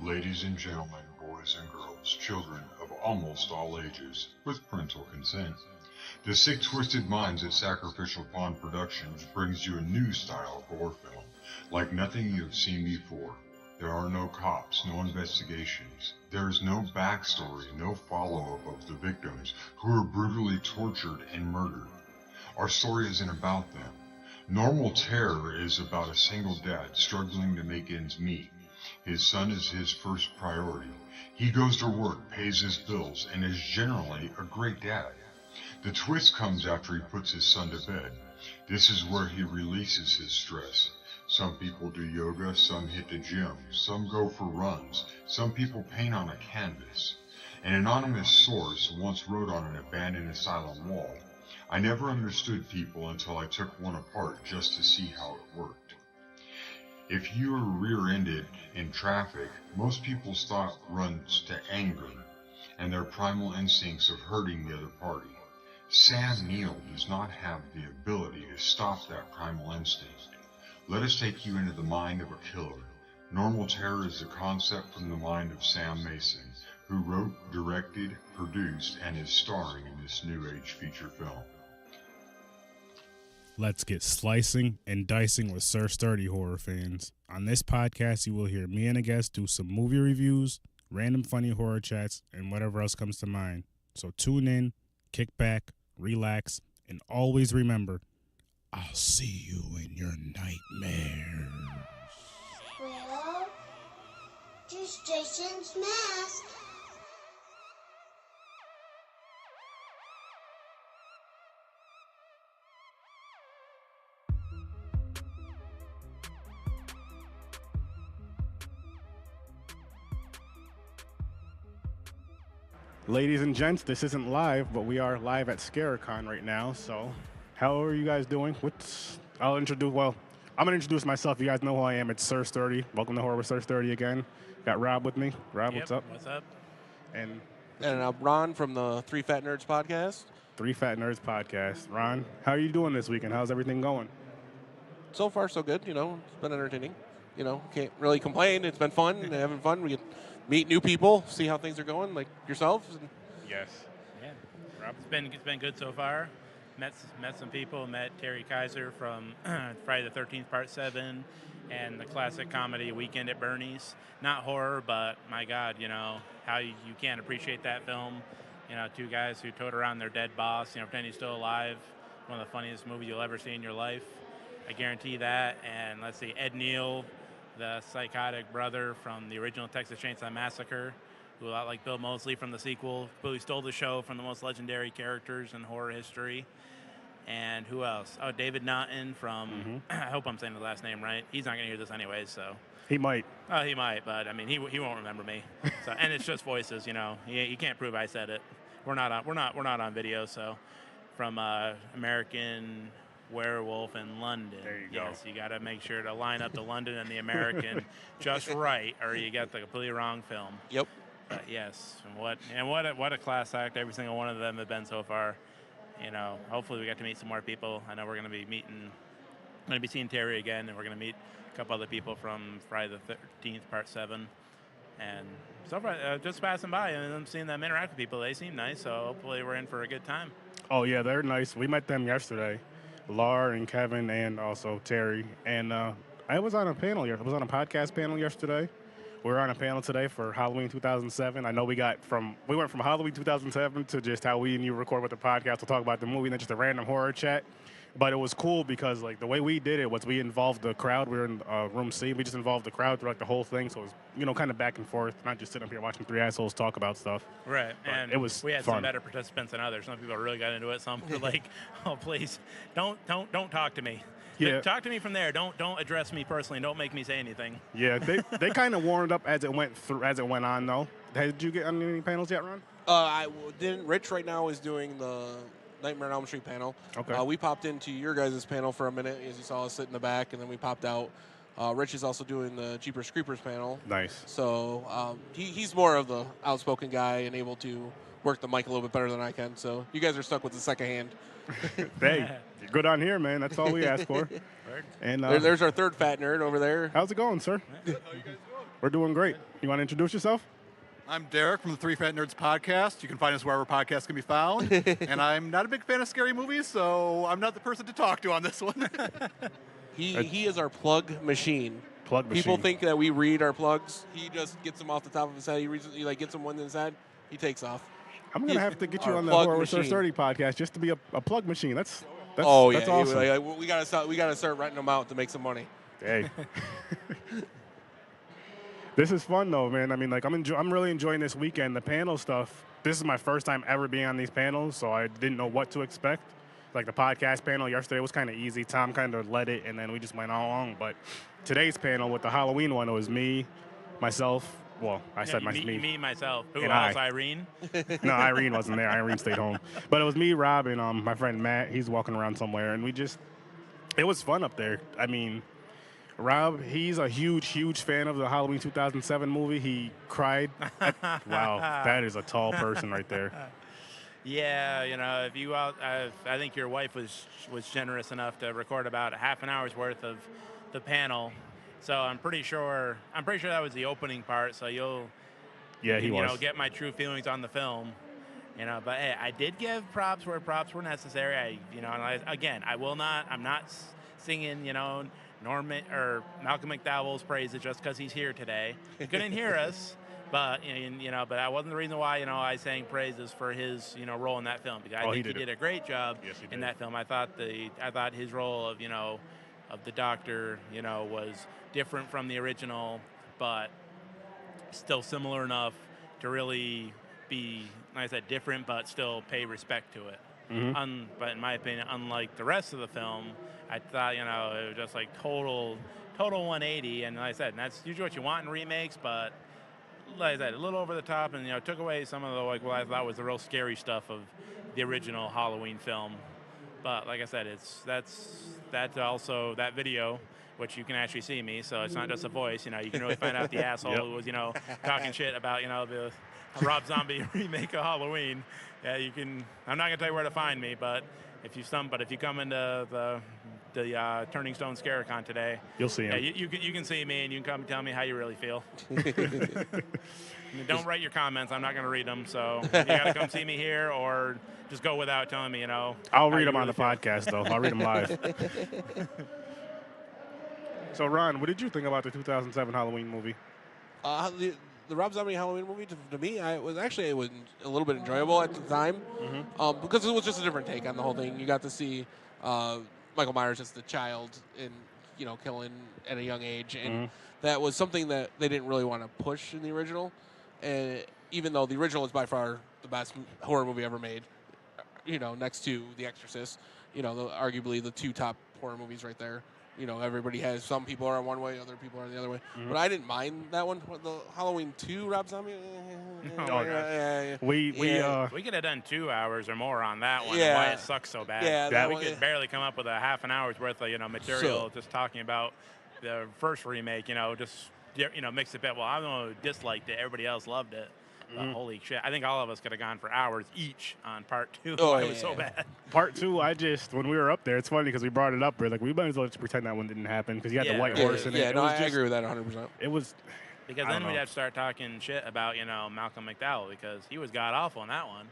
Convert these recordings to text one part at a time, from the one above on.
Ladies and gentlemen, boys and girls, children of almost all ages, with parental consent, the Sick Twisted Minds at Sacrificial Pawn Productions brings you a new style horror film, like nothing you have seen before. There are no cops, no investigations. There is no backstory, no follow-up of the victims who were brutally tortured and murdered. Our story isn't about them. Normal Terror is about a single dad struggling to make ends meet. His son is his first priority. He goes to work, pays his bills, and is generally a great dad. The twist comes after he puts his son to bed. This is where he releases his stress. Some people do yoga, some hit the gym, some go for runs, some people paint on a canvas. An anonymous source once wrote on an abandoned asylum wall, "I never understood people until I took one apart just to see how it worked." If you are rear-ended in traffic, most people's thought runs to anger and their primal instincts of hurting the other party. Sam Neill does not have the ability to stop that primal instinct. Let us take you into the mind of a killer. Normal Terror is a concept from the mind of Sam Mason, who wrote, directed, produced, and is starring in this new age feature film. Let's get slicing and dicing with Sir Sturdy horror fans. On this podcast, you will hear me and a guest do some movie reviews, random funny horror chats, and whatever else comes to mind. So tune in, kick back, relax, and always remember, I'll see you in your nightmares. Well, just Jason's mask. Ladies and gents, this isn't live, but we are live at ScareCon right now. So, how are you guys doing? I'm gonna introduce myself. You guys know who I am. It's Sir Sturdy. Welcome to Horror with Sir Sturdy again. Got Rob with me. Rob, what's up? What's up? And I'm Ron from the Three Fat Nerds podcast. Three Fat Nerds podcast. Ron, how are you doing this weekend? How's everything going? So far, so good. It's been entertaining. Can't really complain. It's been fun and having fun. We get meet new people, see how things are going, like yourself. Yes. Yeah, Rob, it's been good so far. Met some people. Met Terry Kaiser from Friday the 13th Part 7 and the classic comedy Weekend at Bernie's. Not horror, but my God, how you can't appreciate that film. Two guys who towed around their dead boss, pretend he's still alive. One of the funniest movies you'll ever see in your life. I guarantee that. And let's see, Ed Neal, the psychotic brother from the original Texas Chainsaw Massacre, who, a lot like Bill Moseley from the sequel, who stole the show from the most legendary characters in horror history. And who else? Oh, David Naughton from, I hope I'm saying the last name right. He's not going to hear this anyways, so. He might. Oh, he might, but I mean, he won't remember me. So, and it's just voices, You can't prove I said it. We're not on video, so. From American Werewolf in London. There you go. Yes, you got to make sure to line up the London and the American just right, or you got the completely wrong film. Yep. But yes, and what a class act every single one of them have been so far. Hopefully we get to meet some more people. I know we're going to be seeing Terry again, and we're going to meet a couple other people from Friday the 13th Part 7. And so far, just passing by and I'm seeing them interact with people. They seem nice, so hopefully we're in for a good time. Oh yeah, they're nice. We met them yesterday. Lar and Kevin and also Terry. And I was on a podcast panel yesterday. We were on a panel today for Halloween 2007. I know we went from Halloween 2007 to just how we and you record with the podcast. We'll talk about the movie and then just a random horror chat. But it was cool because the way we did it was we involved the crowd. We were in room C. We just involved the crowd throughout the whole thing. So it was, kind of back and forth, not just sitting up here watching three assholes talk about stuff. Right. But and it was we had fun. some better participants than others. Some people really got into it. Some were like, "Oh, please, don't talk to me. Yeah. Talk to me from there. Don't address me personally. Don't make me say anything." Yeah, they kind of warmed up as it went on though. Did you get on any panels yet, Ron? I didn't. Rich right now is doing the Nightmare on Elm Street panel. Okay. We popped into your guys' panel for a minute, as you saw us sit in the back, and then we popped out. Rich is also doing the Jeepers Creepers panel. Nice. So he's more of the outspoken guy and able to work the mic a little bit better than I can. So you guys are stuck with the second hand. Hey, you're good on here, man. That's all we ask for. And There's our third fat nerd over there. how's it going, sir? We're doing great. You want to introduce yourself? I'm Derek from the Three Fat Nerds podcast. You can find us wherever podcasts can be found. And I'm not a big fan of scary movies, so I'm not the person to talk to on this one. He is our plug machine. Plug machine. People think that we read our plugs. He just gets them off the top of his head. He like gets them one in his head. He takes off. I'm going to have to get you our on the plug Horror machine. Research 30 podcast just to be a plug machine. That's yeah, awesome. we gotta start renting them out to make some money. Hey. This is fun though, man. I mean, like I'm really enjoying this weekend. The panel stuff. This is my first time ever being on these panels, so I didn't know what to expect. Like the podcast panel yesterday was kind of easy. Tom kind of led it, and then we just went along. But today's panel with the Halloween one, it was me, myself. Well, I said me, myself. Who and else? I. Irene? No, Irene wasn't there. Irene stayed home. But it was me, Rob, and my friend Matt. He's walking around somewhere, and it was fun up there. I mean, Rob, he's a huge fan of the Halloween 2007 movie. He cried. Wow, that is a tall person right there. Yeah, if you I think your wife was generous enough to record about a half an hour's worth of the panel. So I'm pretty sure that was the opening part. So you'll get my true feelings on the film. But hey, I did give props where props were necessary. I'm not singing, Norman or Malcolm McDowell's praises just because he's here today. He couldn't hear us, but but that wasn't the reason why I sang praises for his role in that film, because I think he did a great job in that film. I thought his role of of the Doctor was different from the original, but still similar enough to really be, like I said, different, but still pay respect to it. Mm-hmm. But in my opinion, unlike the rest of the film, I thought, it was just like total 180. And like I said, and that's usually what you want in remakes, but like I said, a little over the top, and took away some of the what I thought was the real scary stuff of the original Halloween film. But like I said, that's also that video, which you can actually see me, so it's not just a voice. You can really find out the asshole who was talking shit about the Rob Zombie remake of Halloween. Yeah, you can. I'm not gonna tell you where to find me, but if you come into the Turning Stone Scarecon today, you'll see him. Yeah, you can see me, and you can come tell me how you really feel. Don't write your comments. I'm not gonna read them. So you gotta come see me here, or just go without telling me. I'll read them on the podcast, though. I'll read them live. So, Ron, what did you think about the 2007 Halloween movie? The Rob Zombie Halloween movie, to me, it was a little bit enjoyable at the time, because it was just a different take on the whole thing. You got to see Michael Myers as the child and killing at a young age, and that was something that they didn't really want to push in the original. And even though the original is by far the best horror movie ever made, next to The Exorcist, arguably the two top horror movies right there. Everybody has, some people are one way, other people are the other way. But I didn't mind that one. The Halloween 2 Rob Zombie. We could have done 2 hours or more on that one. Yeah. Why it sucks so bad. Yeah, we could barely come up with a half an hour's worth of material just talking about the first remake. Just mix it bit. Well, I don't know who disliked it. Everybody else loved it. Holy shit! I think all of us could have gone for hours each on part 2. It was so bad. Part 2, when we were up there, it's funny because we brought it up. We're like, we might as well just pretend that one didn't happen because you had the white horse in it. Yeah, no, I agree with that 100%. It was. Because then we'd have to start talking shit about, Malcolm McDowell, because he was god-awful in that one.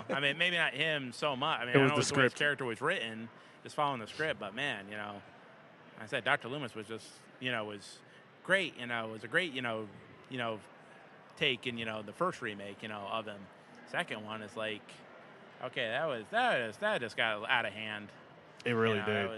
I mean, maybe not him so much. I mean, I know the way his character was written, just following the script, but man, I said Dr. Loomis was just, was great, was a great, take in, the first remake, of him. Second one is like, okay, that just got out of hand. It really did.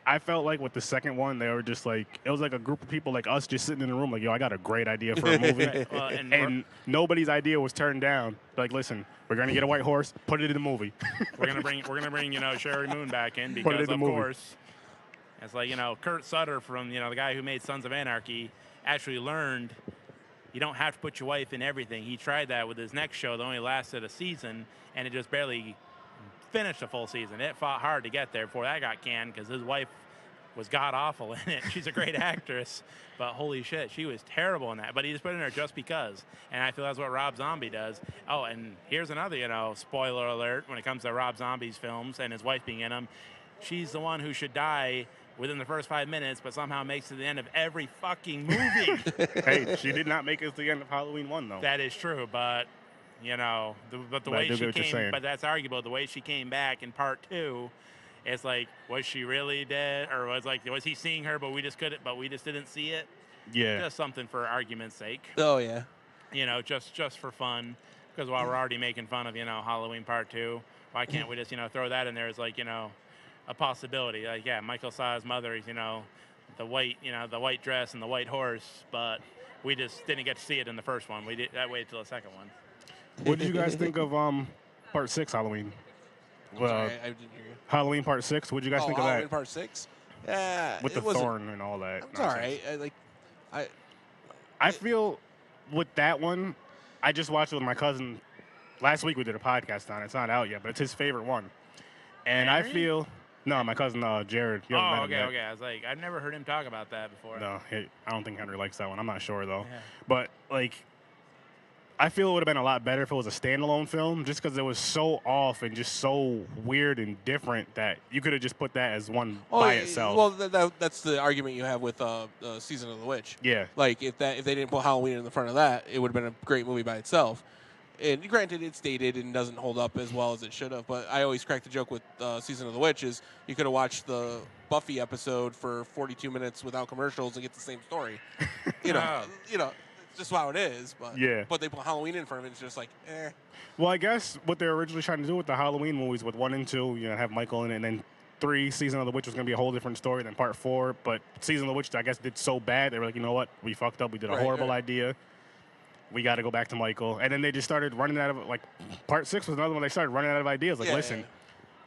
I felt like with the second one, they were just like, it was like a group of people like us just sitting in the room like, yo, I got a great idea for a movie. Well, and nobody's idea was turned down. Like, listen, we're going to get a white horse, put it in the movie. we're going to bring Sherry Moon back in because, of course, it's like, Kurt Sutter from, the guy who made Sons of Anarchy actually learned you don't have to put your wife in everything. He tried that with his next show that only lasted a season, and it just barely finished a full season. It fought hard to get there before that got canned because his wife was god-awful in it. She's a great actress, but holy shit, she was terrible in that. But he just put it in there just because, and I feel that's what Rob Zombie does. Oh, and here's another, spoiler alert when it comes to Rob Zombie's films and his wife being in them. She's the one who should die within the first 5 minutes, but somehow makes it to the end of every fucking movie. Hey, she did not make it to the end of Halloween 1, though. That is true, but you know, the But I way do she get what you're came, saying. but that's arguable. The way she came back in part 2, it's like, was she really dead, or was he seeing her, but we just didn't see it? Yeah. Just something for argument's sake, Oh yeah. you know, just for fun. Because while we're already making fun of, you know, Halloween part 2, why can't we just, you know, throw that in there as like, you know, a possibility? Like, yeah, Michael saw his mother, you know, the white dress and the white horse, but we just didn't get to see it in the first one. We waited till the second one. What did you guys think of Part 6 Halloween? Sorry, I didn't hear you. Halloween Part 6. What did you guys think of Halloween that? Part 6. Yeah, With it the wasn't- thorn and all that. It's all nonsense. right. I feel with that one, I just watched it with my cousin. Last week we did a podcast on it. It's not out yet, but it's his favorite one. And I Henry? feel no, my cousin Jared. You haven't met Oh, him yet. okay. I was like, I've never heard him talk about that before. No, I don't think Henry likes that one. I'm not sure though. Yeah. But like, I feel it would have been a lot better if it was a standalone film, just because it was so off and just so weird and different that you could have just put that as one by itself. Well, that's the argument you have with Season of the Witch. Yeah. Like if they didn't put Halloween in the front of that, it would have been a great movie by itself. And granted, it's dated and doesn't hold up as well as it should have. But I always crack the joke with Season of the Witch is you could have watched the Buffy episode for 42 minutes without commercials and get the same story. You know, it's just how it is. But Yeah. But they put Halloween in front of it. It's just like, eh. Well, I guess what they're originally trying to do with the Halloween movies, with 1 and 2, you know, have Michael in it, and then 3, Season of the Witch was going to be a whole different story than Part 4. But Season of the Witch, I guess, did so bad they were like, you know what, we fucked up. We did a Right, horrible right. idea. We got to go back to Michael. And then they just started running out of, like, Part 6 was another one. They started running out of ideas. Like, Yeah, listen, yeah.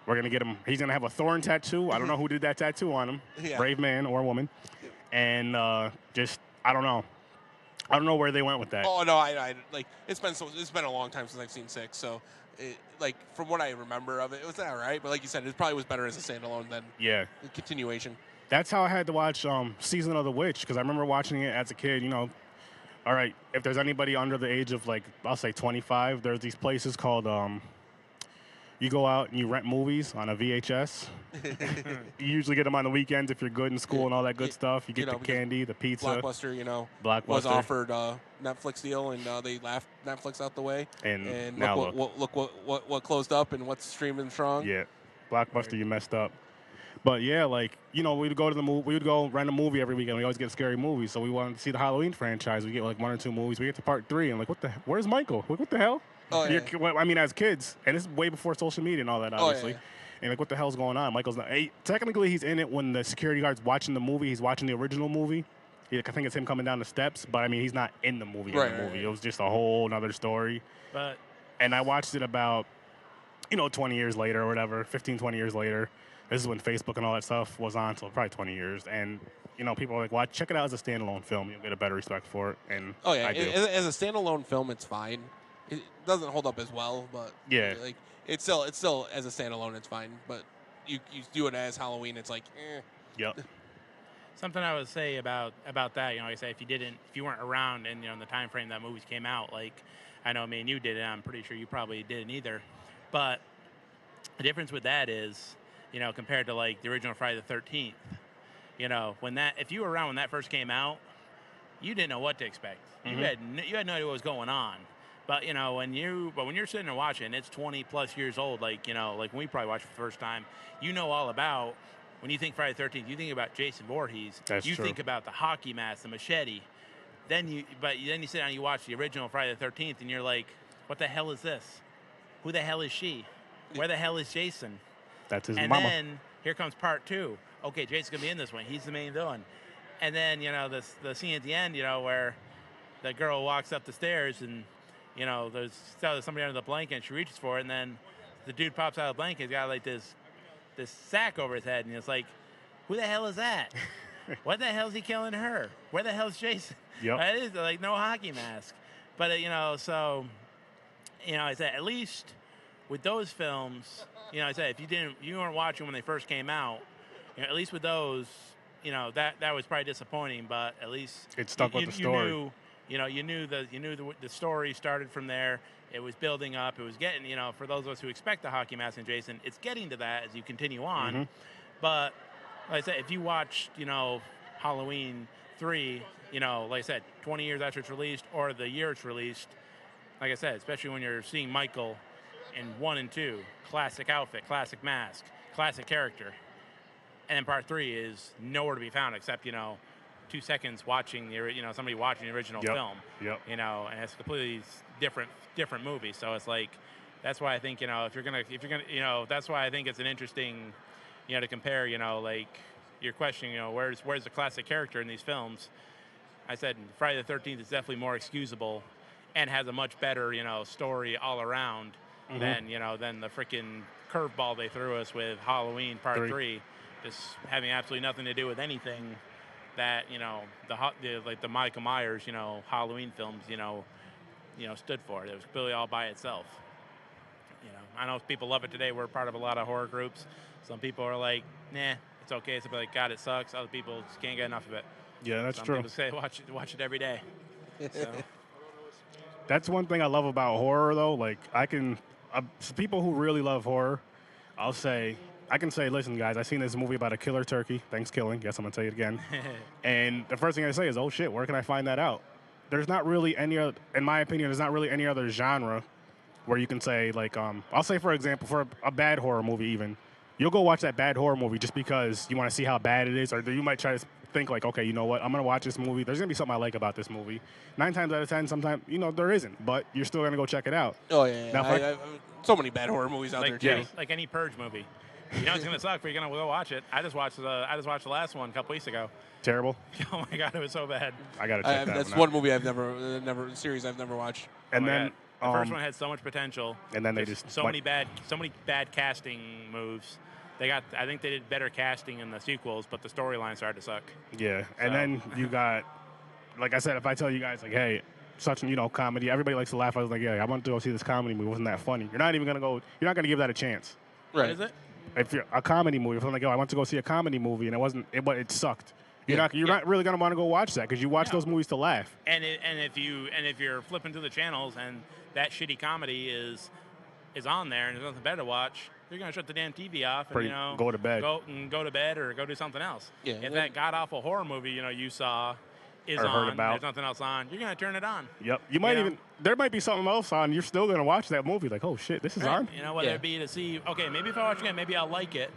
we're going to get him. He's going to have a thorn tattoo. I don't know who did that tattoo on him. Yeah. Brave man or woman. And just, I don't know. I don't know where they went with that. Oh no, I like it's been a long time since I've seen 6. So, like from what I remember of it, it was all right. But like you said, it probably was better as a standalone than Yeah. a continuation. That's how I had to watch Season of the Witch, because I remember watching it as a kid. You know, all right, if there's anybody under the age of, like, I'll say 25, there's these places called, you go out and you rent movies on a VHS. You usually get them on the weekends if you're good in school and all that good stuff. You get the because candy, the pizza. Blockbuster, Blockbuster. was offered a Netflix deal, and they laughed Netflix out the way. And now look what closed up and what's streaming strong. Yeah, Blockbuster, you messed up. But yeah, like, you know, we'd go to the movie. We would go rent a movie every weekend. We always get scary movies, so we wanted to see the Halloween franchise. We get like 1 or 2 movies. We get to Part 3, and like, where's Michael? Like, what the hell? Oh, yeah. I mean, as kids, and this is way before social media and all that, obviously. yeah. And like, what the hell's going on? Michael's not. Technically, he's in it when the security guard's watching the movie. He's watching the original movie. I think it's him coming down the steps, but I mean, he's not in the movie. Right, in the right, movie, right. it was just a whole nother story. But And I watched it about, 20 years later or whatever, 15, 20 years later. This is when Facebook and all that stuff was on, so probably 20 years. And, people are like, check it out as a standalone film. You'll get a better respect for it. And Oh yeah, I do. as a standalone film, it's fine. It doesn't hold up as well, but Yeah. like it's still as a standalone, it's fine. But you do it as Halloween, it's like, eh. Yep. something I would say about that, like I say, if you weren't around in the time frame that movies came out, like I know me and you did it, I'm pretty sure you probably didn't either. But the difference with that is, compared to like the original Friday the 13th, if you were around when that first came out, you didn't know what to expect. Mm-hmm. You had no idea what was going on. But when you're sitting there watching, it's 20 plus years old. Like like when we probably watched it for the first time, all about. When you think Friday the 13th, you think about Jason Voorhees. That's you true. think about the hockey mask, the machete. Then you sit down and you watch the original Friday the 13th, and you're like, what the hell is this? Who the hell is she? Where the hell is Jason? That's his And mama. then here comes part 2. Okay, Jason's gonna be in this one. He's the main villain. And then the scene at the end, where the girl walks up the stairs and there's somebody under the blanket and she reaches for it, and then the dude pops out of the blanket. He's got like this sack over his head, and it's like, who the hell is that? What the hell is he killing her? Where the hell's Jason? Yep. That is like no hockey mask. But so I said at least with those films, I said if you weren't watching when they first came out, at least with those, that was probably disappointing. But at least It stuck with the story. You knew the story started from there. It was building up. It was getting, for those of us who expect the hockey mask in Jason, it's getting to that as you continue on. Mm-hmm. But like I said, if you watched, Halloween 3, like I said, 20 years after it's released or the year it's released, like I said, especially when you're seeing Michael in 1 and 2, classic outfit, classic mask, classic character. And then part 3 is nowhere to be found except, 2 seconds watching somebody watching the original film. Yep. And it's a completely different movie. So it's like, that's why I think, if you're gonna, that's why I think it's an interesting, to compare, like your question, where's the classic character in these films? I said Friday the 13th is definitely more excusable and has a much better, story all around than the freaking curveball they threw us with Halloween Part 3, just having absolutely nothing to do with anything that, the Michael Myers, Halloween films, stood for. It was completely all by itself. I know people love it today. We're part of a lot of horror groups. Some people are like, nah, it's okay. Some people are like, God, it sucks. Other people just can't get enough of it. Yeah, that's Some true. people say watch it every day. So. That's one thing I love about horror, though. Like, people who really love horror, I can say, listen, guys, I seen this movie about a killer turkey. Thanksgiving. Guess I'm going to tell you it again. And the first thing I say is, oh, shit, where can I find that out? There's not really any other, in my opinion, there's not really any other genre where you can say, like, I'll say, for example, for a bad horror movie even, you'll go watch that bad horror movie just because you want to see how bad it is, or you might try to think, like, okay, you know what, I'm going to watch this movie. There's going to be something I like about this movie. 9 times out of 10, sometimes, there isn't, but you're still going to go check it out. Oh, yeah. Now, so many bad horror movies out there, too. Like any Purge movie. It's going to suck, but you're going to go watch it. I just watched the last one a couple weeks ago. Terrible. Oh, my God, it was so bad. I got to check that That's one one movie series I've never watched. And then... The first one had so much potential. And then they just... So many bad casting moves. I think they did better casting in the sequels, but the storyline started to suck. Yeah, and then you got, like I said, if I tell you guys, like, hey, such comedy, everybody likes to laugh. I was like, yeah, I want to go see this comedy movie. Wasn't that funny? You're not going to give that a chance. Right. What is it? If you're a comedy movie, if I'm like, I want to go see a comedy movie, and it sucked. You're not really going to want to go watch that because you watch those movies to laugh. And if you're flipping through the channels and that shitty comedy is on there and there's nothing better to watch, you're going to shut the damn TV off and, go to bed. Go to bed or go do something else. Yeah, if that god-awful horror movie, you saw is or on, heard about. there's nothing else on, you're going to turn it on. Yep. You might there might be something else on, you're still going to watch that movie like, oh, shit, this is on? Whether it be to see, okay, maybe if I watch it again, maybe I'll like it.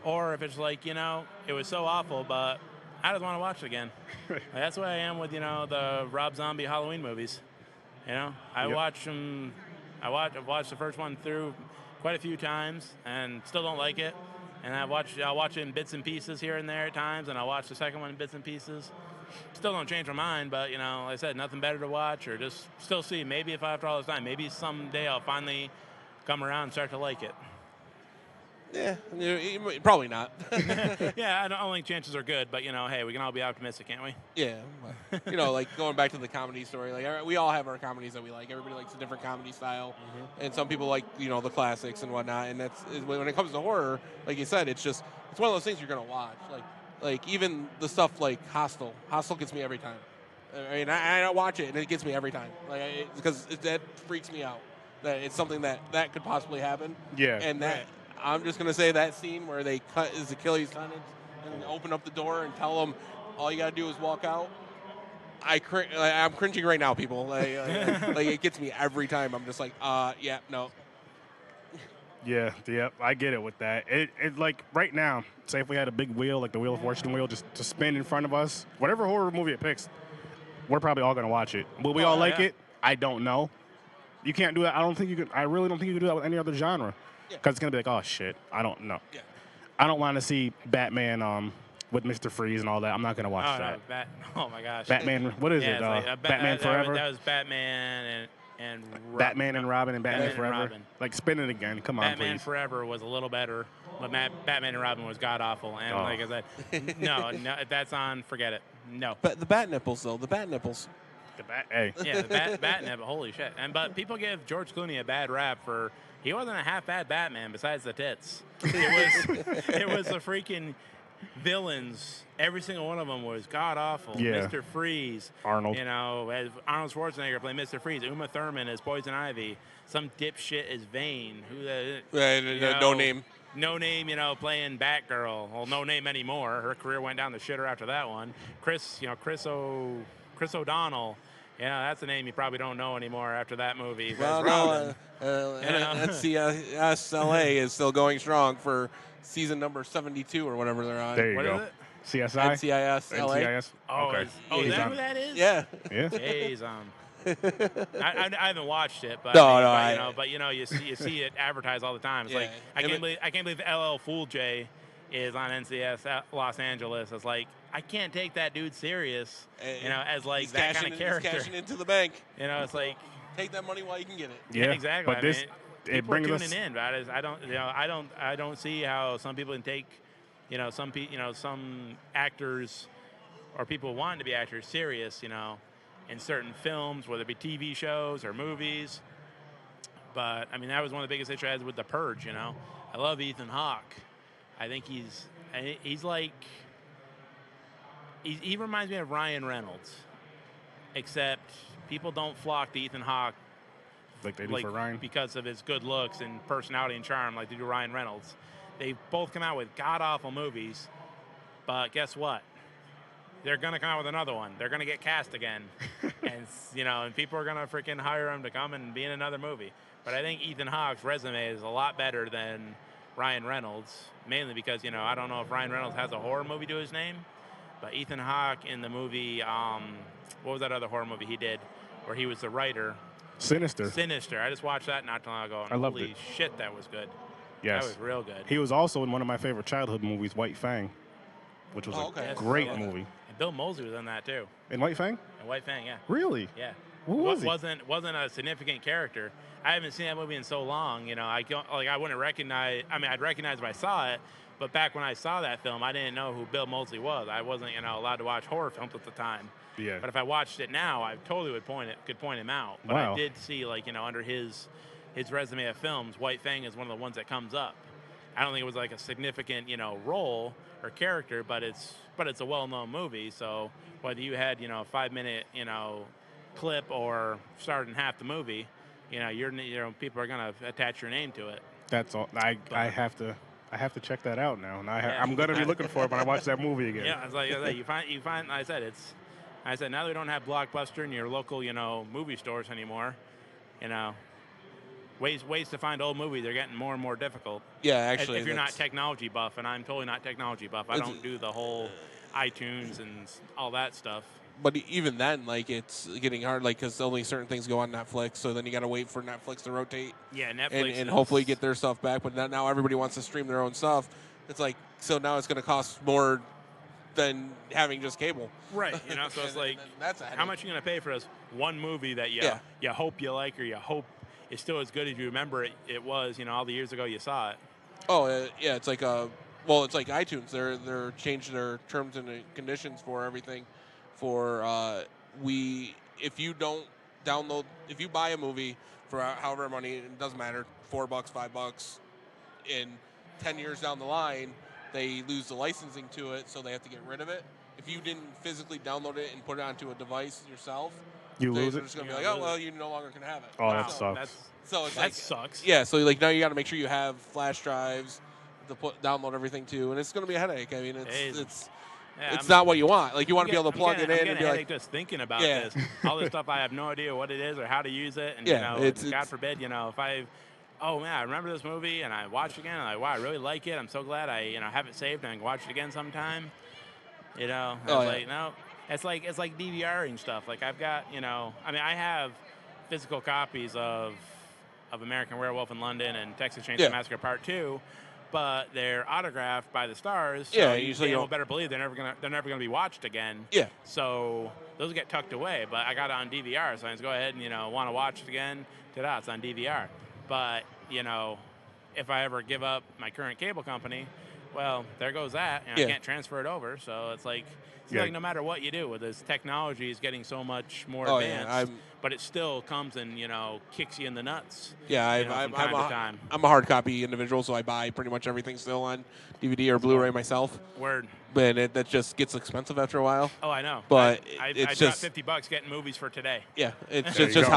Or if it's like, it was so awful, but I just want to watch it again. That's the way I am with, the Rob Zombie Halloween movies. Watch them. I've watched the first one through quite a few times and still don't like it. And I'll watch it in bits and pieces here and there at times, and I'll watch the second one in bits and pieces. Still don't change my mind, but, like I said, nothing better to watch or just still see. Maybe if after all this time, maybe someday I'll finally come around and start to like it. Yeah, probably not. Yeah, I don't think chances are good, but, hey, we can all be optimistic, can't we? Yeah. Like going back to the comedy story, like we all have our comedies that we like. Everybody likes a different comedy style. Mm-hmm. And some people like, the classics and whatnot. And when it comes to horror, like you said, it's one of those things you're going to watch. Like even the stuff like Hostel. Hostel gets me every time. I mean, I watch it and it gets me every time. Because that freaks me out. That it's something that could possibly happen. Yeah. And that... Right. I'm just going to say that scene where they cut his Achilles tendons and open up the door and tell him all you got to do is walk out. I'm cringing right now, people. Like it gets me every time. I'm just like, yeah, no. Yeah, I get it with that. It like right now, say if we had a big wheel, like the Wheel of Fortune wheel, just to spin in front of us, whatever horror movie it picks, we're probably all going to watch it. Will we all like it? I don't know. You can't do that. I really don't think you can do that with any other genre. Because it's going to be like, oh, shit, I don't know. Yeah. I don't want to see Batman with Mr. Freeze and all that. I'm not going to watch that. Oh, my gosh. Batman, what is it? Batman Forever? That was Batman and Batman and Robin and Batman Forever. And Robin. Like, spin it again. Come on, Batman please. Forever was a little better, but Batman and Robin was god-awful. And like I said, no, if that's on, forget it. No. But the bat nipples, though. The bat nipples. Hey. Yeah, the bat nipple. Holy shit. But people give George Clooney a bad rap for... He wasn't a half-bad Batman besides the tits. It was the freaking villains. Every single one of them was god-awful. Yeah. Mr. Freeze. Arnold. As Arnold Schwarzenegger played Mr. Freeze. Uma Thurman as Poison Ivy. Some dipshit is Vane. No name. No Name, playing Batgirl. Well, No Name anymore. Her career went down the shitter after that one. Chris O'Donnell. Yeah, that's a name you probably don't know anymore after that movie. Well, Robin. NCIS LA is still going strong for season number 72 or whatever they're on. There you What go. is it? CSI? NCIS LA. NCIS? Oh, Okay. is He's that on- who that is? Yeah. Yeah. Jeez, I haven't watched it, but No, you see it advertised all the time. It's Yeah. like I can't believe LL Fool J is on NCS at Los Angeles. It's like I can't take that dude serious, as like He's that kind of He's character. cashing into the bank. It's like Take that money while you can get it. Yeah. exactly. But this, it people are brings tuning us. in, but I don't see how some people can take, some actors or people wanting to be actors serious, in certain films, whether it be TV shows or movies. But I mean, that was one of the biggest issues I had with The Purge. I love Ethan Hawke. I think he's like he reminds me of Ryan Reynolds, except people don't flock to Ethan Hawke Like they do for Ryan. because of his good looks and personality and charm, like they do Ryan Reynolds. They both come out with god awful movies, but guess what? They're gonna come out with another one. They're gonna get cast again, and people are gonna freaking hire him to come and be in another movie. But I think Ethan Hawke's resume is a lot better than Ryan Reynolds, mainly because I don't know if Ryan Reynolds has a horror movie to his name, but Ethan Hawke in the movie, what was that other horror movie he did, where he was the writer? Sinister. Sinister. I just watched that not too long ago, and I loved holy it. shit, that was good. Yes. That was real good. He was also in one of my favorite childhood movies, White Fang, which was okay. a great Yeah. movie. And Bill Moseley was in that too. In White Fang? And White Fang, yeah. Really? Yeah. Who was he? Wasn't a significant character. I haven't seen that movie in so long. I wouldn't recognize. I mean, I'd recognize if I saw it, but back when I saw that film, I didn't know who Bill Moseley was. I wasn't, allowed to watch horror films at the time. Yeah. But if I watched it now, I totally could point him out. But Wow. I did see, under his resume of films, White Fang is one of the ones that comes up. I don't think it was like a significant, role or character, but it's a well-known movie. So whether you had, a 5-minute, clip or starting half the movie, people are gonna attach your name to it. That's all. I have to check that out now, and Yeah. I'm gonna be looking for it when I watch that movie again. Yeah, it's like you find. I said now that we don't have Blockbuster in your local, movie stores anymore, ways to find old movies are getting more and more difficult. Yeah, actually. if you're not technology buff, and I'm totally not technology buff, I don't do the whole iTunes and all that stuff. But even then, it's getting hard, because only certain things go on Netflix. So then you got to wait for Netflix to rotate Yeah, Netflix and is- hopefully get their stuff back. But now everybody wants to stream their own stuff. It's so now it's going to cost more than having just cable. right. So it's like, that's a how headache. much are you gonna pay for this one movie that you Yeah. you hope you like, or you hope is still as good as you remember it was, all the years ago you saw it. Oh yeah, it's like it's like iTunes. They're changing their terms and conditions for everything. For if you don't download, if you buy a movie for however money, it doesn't matter, $4, $5, in 10 years down the line, they lose the licensing to it, so they have to get rid of it. If you didn't physically download it and put it onto a device yourself, You lose they're it? just going to be You like, lose oh, well, it. you no longer can have it. Oh, that Wow, sucks. So it's That sucks. Yeah, so now you got to make sure you have flash drives to download everything to, and it's going to be a headache. I mean, it's not what you want. You want to be able to plug it in and be like, just thinking about Yeah. this. All this stuff, I have no idea what it is or how to use it. And Yeah, God forbid, if I remember this movie and I watch it again, and wow, I really like it. I'm so glad I have it saved and I can watch it again sometime. No, it's like DVRing stuff. I've got I have physical copies of American Werewolf in London and Texas Chainsaw Massacre Part 2. But they're autographed by the stars. So Yeah, you usually you don't- better believe they're never gonna be watched again. Yeah. So those get tucked away. But I got it on DVR, so I just go ahead and want to watch it again. Ta-da! It's on DVR. But if I ever give up my current cable company, well, there goes that, and Yeah. I can't transfer it over. So it's like It's like no matter what you do with this technology is getting so much more Oh, advanced, but it still comes and kicks you in the nuts. Yeah, from time to time. I'm a hard copy individual, so I buy pretty much everything still on DVD or Blu-ray myself. Word. But that just gets expensive after a while. Oh, I know. But I it's dropped just $50 getting movies for today. Yeah, it's There you just go.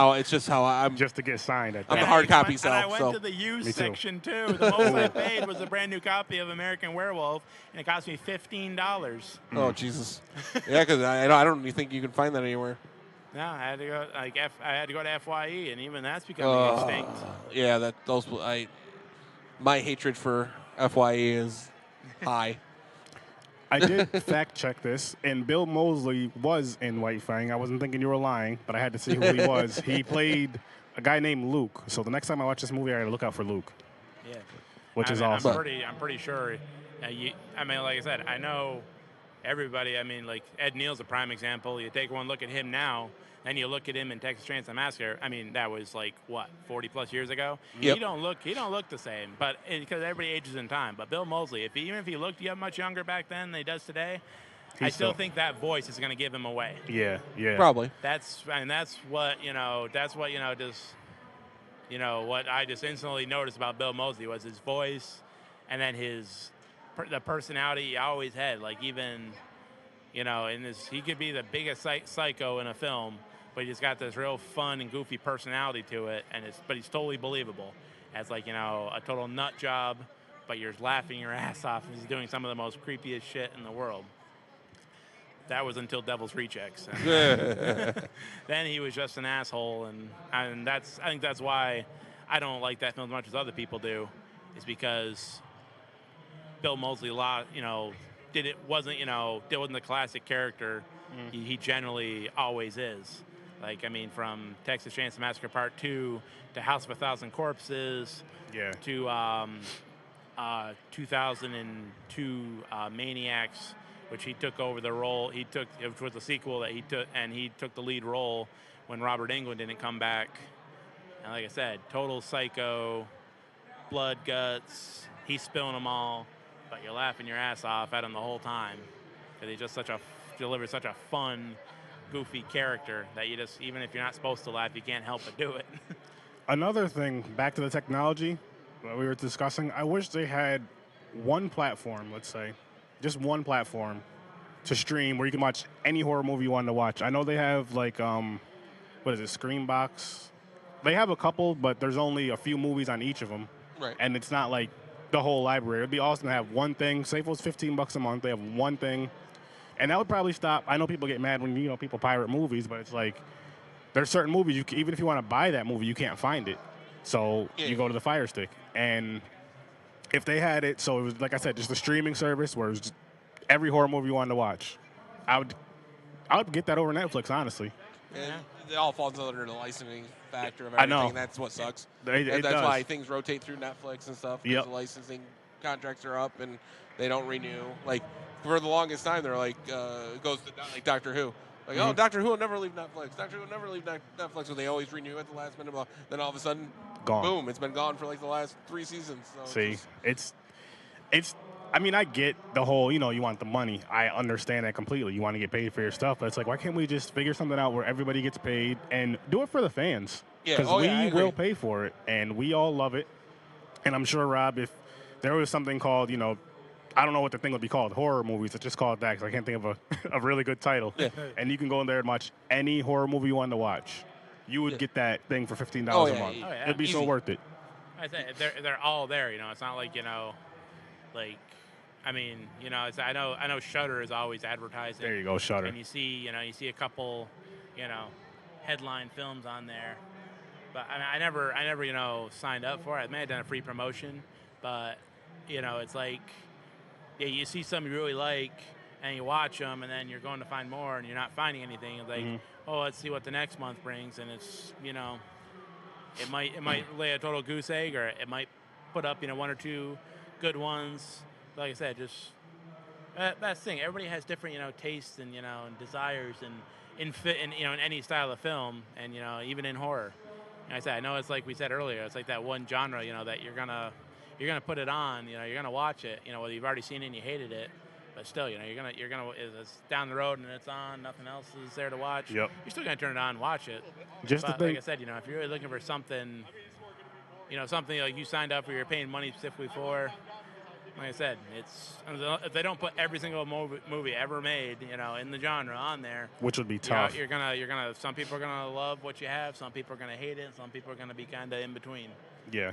how I'm. Just to get signed. At I'm that. the hard copy And self. I went So to the used Me too. section too. The most I paid was a brand new copy of American Werewolf, and it cost me $15. oh Jesus, yeah, because I don't even think you can find that anywhere. No, I had to go I had to go to FYE, and even that's becoming extinct. Yeah, my hatred for FYE is high. I did fact check this, and Bill Moseley was in White Fang. I wasn't thinking you were lying, but I had to see who he was. He played a guy named Luke. So the next time I watch this movie, I got to look out for Luke. Yeah, Which is awesome. I'm pretty sure. Like I said, I know everybody. I mean, like Ed Neal's a prime example. You take one look at him now, and you look at him in Texas Chainsaw Massacre. I mean, that was like what 40 plus years ago. Yep. He don't look the same, but because everybody ages in time. But Bill Moseley, even if he looked much younger back then than he does today, I still think that voice is going to give him away. Yeah. Probably. That's what what I just instantly noticed about Bill Moseley was his voice, and then the personality he always had. Like even, in this, he could be the biggest psycho in a film, but he's got this real fun and goofy personality to it, but he's totally believable as like a total nut job, but you're laughing your ass off, and he's doing some of the most creepiest shit in the world. That was until Devil's Rejects. Then he was just an asshole, and I think that's why I don't like that film as much as other people do, is because Bill Moseley, wasn't the classic character he generally always is. Like, I mean, from Texas Chainsaw Massacre Part 2 to House of a Thousand Corpses, to 2002 Maniacs, which he took over the role. Which was a sequel that he took, and he took the lead role when Robert Englund didn't come back. And like I said, total psycho, blood, guts. He's spilling them all, but you're laughing your ass off at him the whole time because he just delivers such a fun, goofy character that you just, even if you're not supposed to laugh, you can't help but do it. Another thing, back to the technology that we were discussing, I wish they had one platform, let's say, just one platform to stream where you can watch any horror movie you want to watch. I know they have like, what is it, Screenbox? They have a couple, but there's only a few movies on each of them. Right. And it's not like the whole library. It'd be awesome to have one thing. Say if it was $15 a month, they have one thing. And that would probably stop. I know people get mad when, people pirate movies, but it's like, there's certain movies, even if you want to buy that movie, you can't find it. So you go to the Fire Stick. And if they had it, so it was, like I said, just a streaming service where it was just every horror movie you wanted to watch, I would get that over Netflix, honestly. And it all falls under the licensing factor of I everything. know. And that's what sucks. It That's does. why things rotate through Netflix and stuff. Because Yep. the licensing contracts are up and they don't renew. Like, for the longest time, they're like, it goes to like Doctor Who. Like, oh, Doctor Who will never leave Netflix. Doctor Who will never leave Netflix. So they always renew at the last minute. Then all of a sudden, Gone. boom, it's been gone for like the last 3 seasons. So See, it's, I mean, I get the whole, you want the money. I understand that completely. You want to get paid for your stuff, but it's like, why can't we just figure something out where everybody gets paid and do it for the fans? Yeah. Because Oh, we yeah, I agree. will pay for it, and we all love it. And I'm sure, Rob, if there was something called, I don't know what the thing would be called, horror movies. It's just called that because I can't think of a really good title. Yeah. And you can go in there and watch any horror movie you want to watch. You would get that thing for $15 Oh, a yeah, month. yeah. Oh, yeah. It'd be so Easy. worth it. I say they're all there. It's not like like, I mean, I know Shudder is always advertising. There you go, Shudder. And you see a couple, headline films on there. But I never signed up for it. I may have done a free promotion, but it's like, yeah, you see some you really like, and you watch them, and then you're going to find more, and you're not finding anything. It's like, oh, let's see what the next month brings, and it's it might lay a total goose egg, or it might put up one or two good ones. Like I said, just that's the thing. Everybody has different tastes and and desires and in any style of film, and even in horror. Like I said, I know it's like we said earlier. It's like that one genre that you're gonna put it on. You're gonna watch it. Whether you've already seen it and you hated it, But still, you're gonna it's down the road and it's on, nothing else is there to watch. Yep. You're still gonna turn it on and watch it. Just But the like thing. I said, if you're really looking for something, something like you signed up or you're paying money specifically for, like I said, if they don't put every single movie ever made, in the genre on there, Which would be tough. you're gonna. Some people are gonna love what you have. Some people are gonna hate it. And some people are gonna be kind of in between. Yeah.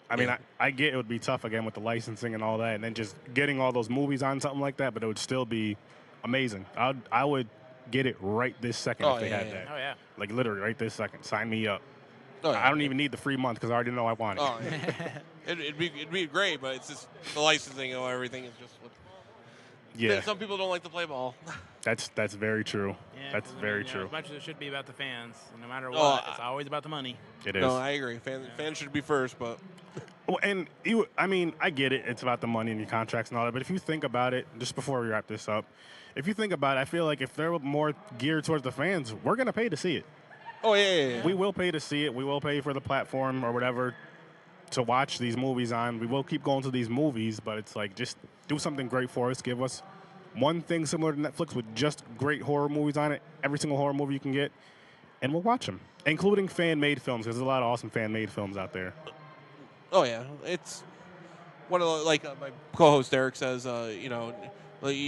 I mean, Yeah. I get it would be tough again with the licensing and all that, and then just getting all those movies on something like that, but it would still be amazing. I would get it right this second Oh, if they yeah, had yeah. that. Oh yeah. Like literally right this second. Sign me up. Oh, yeah. I don't even need the free month because I already know I want it. Oh, yeah. it'd be great, but it's just the licensing and everything is just. Yeah, Some people don't like to play ball. that's very true. Yeah, That's 'cause, very true. As much as it should be about the fans, no matter Oh, what, it's always about the money. It is. No, I agree. Fans should be first, but Well, and I mean, I get it. It's about the money and your contracts and all that. But if you think about it, just before we wrap this up, if you think about it, I feel like if they're more geared towards the fans, we're gonna pay to see it. oh yeah. We will pay to see it. We will pay for the platform or whatever to watch these movies on. We will keep going to these movies, but it's like just do something great for us. Give us one thing similar to Netflix with just great horror movies on it. Every single horror movie you can get, and we'll watch them, including fan-made films. Because there's a lot of awesome fan-made films out there. Oh yeah, it's one of the, my co-host Eric says, you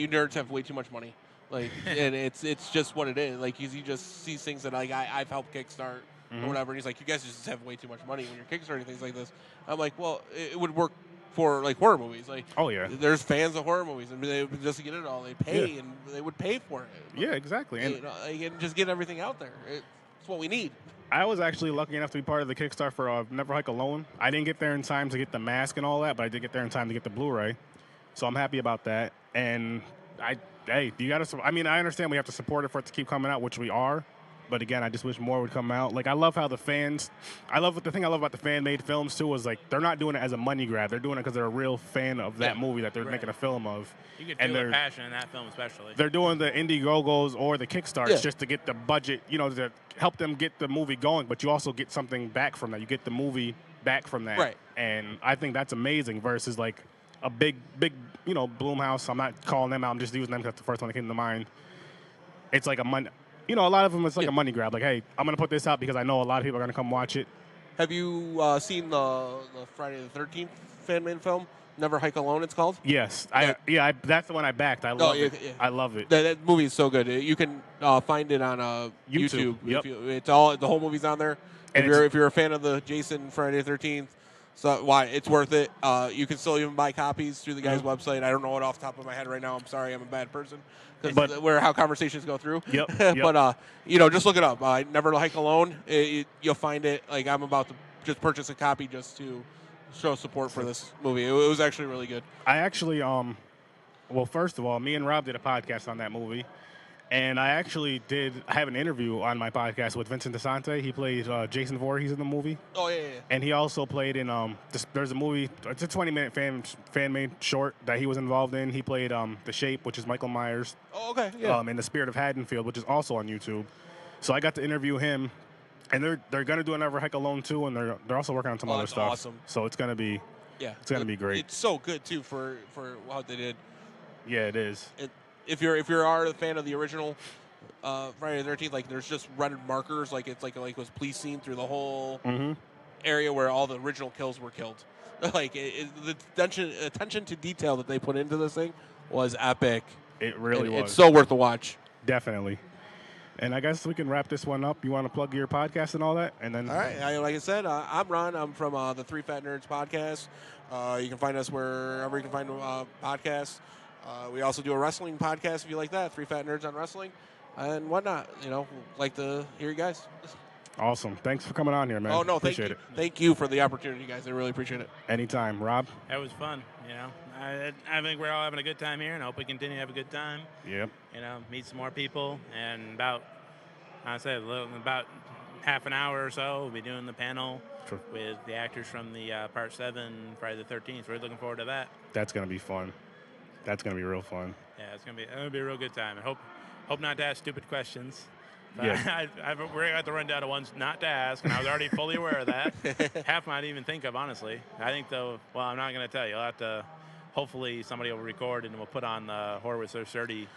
nerds have way too much money, and it's just what it is. Like he just sees things that I've helped kickstart or whatever, and he's like, you guys just have way too much money when you're kickstarting things like this. I'm like, well, it would work for like horror movies. Like, Oh yeah, there's fans of horror movies, and they just to get it all, they pay, Yeah. and they would pay for it. yeah, exactly. And And just get everything out there. It's what we need. I was actually lucky enough to be part of the Kickstarter for Never Hike Alone. I didn't get there in time to get the mask and all that, but I did get there in time to get the Blu-ray. So I'm happy about that. And you gotta. I mean, I understand we have to support it for it to keep coming out, which we are. But again, I just wish more would come out. Like I love how the thing I love about the fan-made films too is like they're not doing it as a money grab. They're doing it because they're a real fan of that Yeah. movie that they're Right. making a film of. You could And feel the they're- passion in that film, especially. They're doing the Indiegogos or the Kickstarts Yeah. just to get the budget, to help them get the movie going. But you also get something back from that. You get the movie back from that. Right. And I think that's amazing versus like a big, Blumhouse. I'm not calling them out. I'm just using them because that's the first one that came to mind. It's like a money. A lot of them, it's like Yeah. a money grab. Like, hey, I'm going to put this out because I know a lot of people are going to come watch it. Have you seen the Friday the 13th fan-made film? Never Hike Alone, it's called. Yes. Yeah. That's the one I backed. I love yeah, it. yeah. I love it. That movie is so good. You can find it on YouTube. Yep. It's all the whole movie's on there. And If you're a fan of the Jason Friday the 13th, so why it's worth it. You can still even buy copies through the guy's Mm-hmm. website. I don't know it off the top of my head right now. I'm sorry, I'm a bad person. But- Where how conversations go through. Yep, yep. But just look it up. Never Hike Alone. You'll find it. Like I'm about to just purchase a copy just to show support for this movie. It was actually really good. I actually, well, first of all, me and Rob did a podcast on that movie. And I actually I have an interview on my podcast with Vincent DeSante. He played Jason Voorhees in the movie. Oh yeah. And he also played in, there's a movie, it's a 20-minute fan-made short that he was involved in. He played The Shape, which is Michael Myers, Oh okay. Yeah. in The Spirit of Haddonfield, which is also on YouTube. So I got to interview him. And they're going to do another Hike Alone too, and they're also working on some Oh, other that's stuff. awesome. So it's going to be, Yeah, It's gonna be great. It's so good too for what they did. yeah, it is. If you're a fan of the original Friday the 13th, like there's just rented markers, like it's like it was police scene through the whole Mm-hmm. area where all the original kills were killed. Like the attention to detail that they put into this thing was epic. It really was. It's so worth the watch. Definitely. And I guess we can wrap this one up. You want to plug your podcast and all that? And then All right. Like I said, I'm Ron. I'm from the Three Fat Nerds podcast. You can find us wherever you can find podcasts. We also do a wrestling podcast if you like that. Three Fat Nerds on wrestling and whatnot. Like to hear you guys. Awesome. Thanks for coming on here, man. Oh, no, thank Appreciate you. it. Thank you for the opportunity, guys. I really appreciate it. Anytime. Rob? That was fun. I think we're all having a good time here, and I hope we continue to have a good time. Yep. Meet some more people, and about half an hour or so, we'll be doing the panel Sure. with the actors from the Part 7 Friday the 13th. We're looking forward to that. That's going to be fun. That's going to be real fun. Yeah, it's gonna be a real good time. I hope not to ask stupid questions. Yeah. We're gonna have to run down to ones not to ask, and I was already fully aware of that. Half I didn't even think of, honestly. I think though. Well, I'm not gonna tell you. I'll have to hopefully somebody will record and we'll put on the Horowitz or Surdy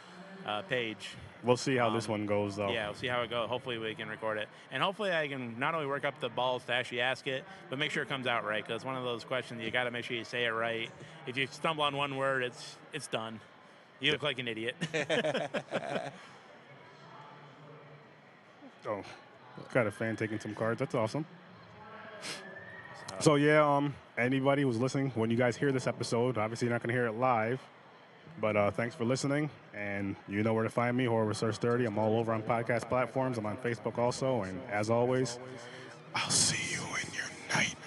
page. We'll see how this one goes, though. Yeah, we'll see how it goes. Hopefully we can record it. And hopefully I can not only work up the balls to actually ask it, but make sure it comes out right, because it's one of those questions you got to make sure you say it right. If you stumble on one word, it's done. You look like an idiot. Oh, got a fan taking some cards. That's awesome. So yeah, anybody who's listening, when you guys hear this episode, obviously you're not going to hear it live, but thanks for listening, and you know where to find me, Horror Research 30. I'm all over on podcast platforms. I'm on Facebook also, and as always, I'll see you in your nightmare.